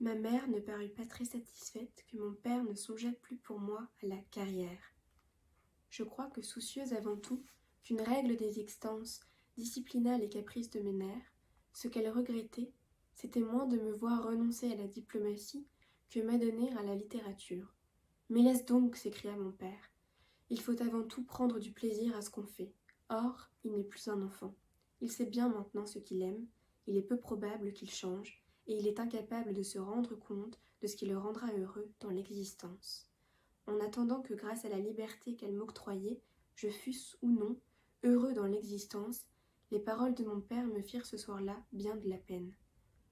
Ma mère ne parut pas très satisfaite que mon père ne songeât plus pour moi à la carrière. Je crois que soucieuse avant tout qu'une règle des existences disciplina les caprices de mes nerfs, ce qu'elle regrettait, c'était moins de me voir renoncer à la diplomatie que m'adonner à la littérature. « Mais laisse donc, s'écria mon père. Il faut avant tout prendre du plaisir à ce qu'on fait. Or, il n'est plus un enfant. Il sait bien maintenant ce qu'il aime, il est peu probable qu'il change, et il est incapable de se rendre compte de ce qui le rendra heureux dans l'existence. En attendant que grâce à la liberté qu'elle m'octroyait, je fusse ou non heureux dans l'existence, les paroles de mon père me firent ce soir-là bien de la peine.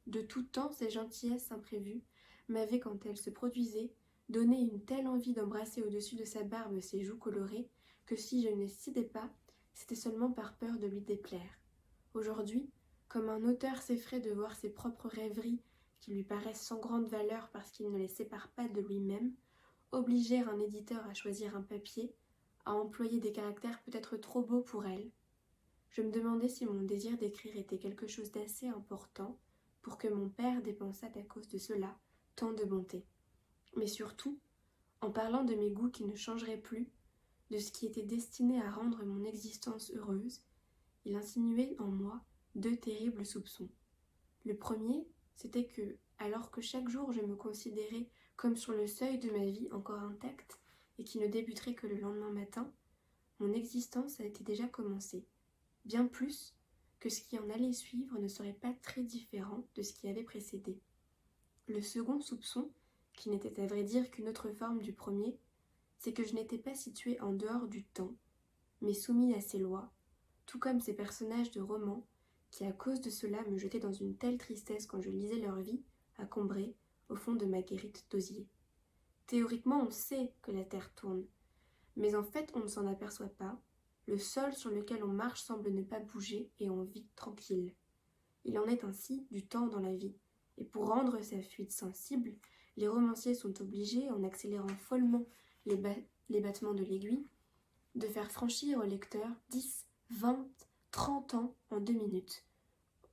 De tout temps, ces gentillesses imprévues m'avaient, quand elles se produisaient, donné une telle envie d'embrasser au-dessus de sa barbe ses joues colorées, que si je ne cédais pas, c'était seulement par peur de lui déplaire. Aujourd'hui, comme un auteur s'effraie de voir ses propres rêveries, qui lui paraissent sans grande valeur parce qu'il ne les sépare pas de lui-même, obliger un éditeur à choisir un papier, à employer des caractères peut-être trop beaux pour elle, je me demandais si mon désir d'écrire était quelque chose d'assez important pour que mon père dépensât à cause de cela tant de bonté. Mais surtout, en parlant de mes goûts qui ne changeraient plus, de ce qui était destiné à rendre mon existence heureuse, il insinuait en moi deux terribles soupçons. Le premier, c'était que, alors que chaque jour je me considérais comme sur le seuil de ma vie encore intacte et qui ne débuterait que le lendemain matin, mon existence a été déjà commencée. Bien plus que ce qui en allait suivre ne serait pas très différent de ce qui avait précédé. Le second soupçon, qui n'était à vrai dire qu'une autre forme du premier, c'est que je n'étais pas situé en dehors du temps, mais soumis à ses lois, tout comme ces personnages de romans qui, à cause de cela, me jetaient dans une telle tristesse quand je lisais leur vie, à Combray, au fond de ma guérite d'osier. Théoriquement, on sait que la Terre tourne, mais en fait, on ne s'en aperçoit pas. Le sol sur lequel on marche semble ne pas bouger et on vit tranquille. Il en est ainsi du temps dans la vie, et pour rendre sa fuite sensible, les romanciers sont obligés, en accélérant follement les battements de l'aiguille, de faire franchir au lecteur 10, 20, 30 ans en 2 minutes.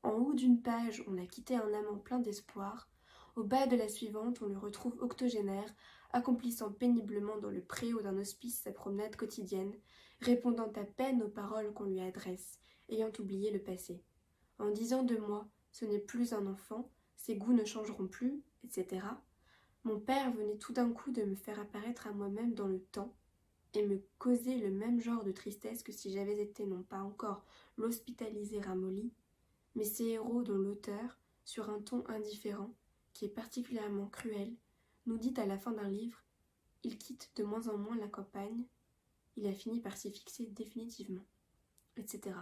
En haut d'une page, on a quitté un amant plein d'espoir. Au bas de la suivante, on le retrouve octogénaire, accomplissant péniblement dans le préau d'un hospice sa promenade quotidienne, répondant à peine aux paroles qu'on lui adresse, ayant oublié le passé. En disant de moi, ce n'est plus un enfant, ses goûts ne changeront plus, etc., mon père venait tout d'un coup de me faire apparaître à moi-même dans le temps et me causer le même genre de tristesse que si j'avais été non pas encore l'hospitalisé ramolli, mais ces héros dont l'auteur, sur un ton indifférent, qui est particulièrement cruel, nous dit à la fin d'un livre « Il quitte de moins en moins la campagne, il a fini par s'y fixer définitivement », etc.